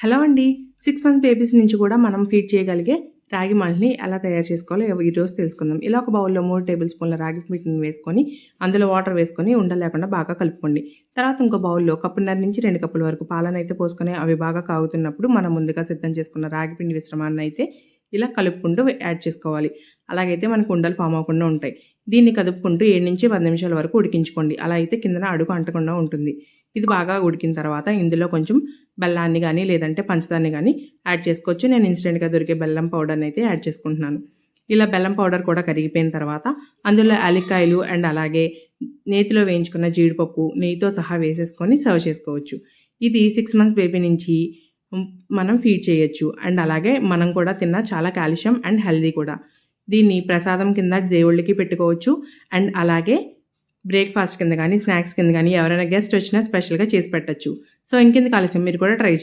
Hello అండి. 6 months babies నుంచి కూడా మనం ఫీడ్ చేయగలిగే రాగి మాల్ట్‌ని ఎలా తయారు చేసుకోవాలో ఈరోజు తెలుసుకుందాం. ఇలా ఒక బౌల్‌లో 3 టేబుల్ స్పూన్ల రాగి పిండిని వేసుకొని, అందులో వాటర్ వేసుకొని ఉండలు లేకుండా బాగా కలుపుకోండి. తర్వాత ఇంకో బౌల్‌లో కప్పున్నర నుంచి 2 కప్పుల వరకు పాలనైతే పోసుకొని అవి బాగా కాగుతున్నప్పుడు మనం ముందుగా సిద్ధం చేసుకున్న రాగి పిండి మిశ్రమాన్నయితే ఇలా కలుపుకుంటూ యాడ్ చేసుకోవాలి. అలాగైతే మనకు ఉండలు ఫామ్ అవ్వకుండా ఉంటాయి. దీన్ని కదుపుకుంటూ 7-10 నిమిషాల వరకు ఉడికించుకోండి. అలా అయితే కిందన అడుగు అంటకుండా ఉంటుంది. ఇది బాగా ఉడికిన తర్వాత ఇందులో కొంచెం బెల్లాన్ని గానీ, లేదంటే పంచదారని గానీ యాడ్ చేసుకోవచ్చు. నేను ఇన్‌స్టెంట్‌గా దొరికే బెల్లం పౌడర్‌ని అయితే యాడ్ చేసుకుంటున్నాను. ఇలా బెల్లం పౌడర్ కూడా కరిగిపోయిన తర్వాత అందులో యాలక్కాయలు అండ్ అలాగే నేతిలో వేయించుకున్న జీడిపప్పు, నెయ్యితో సహా వేసేసుకొని సర్వ్ చేసుకోవచ్చు. ఇది 6 మంత్స్ బేబీ నుంచి మనం ఫీడ్ చేయొచ్చు. అండ్ అలాగే మనం కూడా తిన్న చాలా కాల్షియం అండ్ హెల్తీ కూడా. దీన్ని ప్రసాదం కింద దేవుళ్ళకి పెట్టుకోవచ్చు. అండ్ అలాగే బ్రేక్‌ఫాస్ట్ కింద గానీ, స్నాక్స్ కింద గానీ ఎవరైనా గెస్ట్ వచ్చినా స్పెషల్‌గా చేసి పెట్టొచ్చు. సో, ఇంకెందుకు ఆలస్యం మీరు కూడా ట్రై చేయండి.